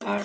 8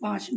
5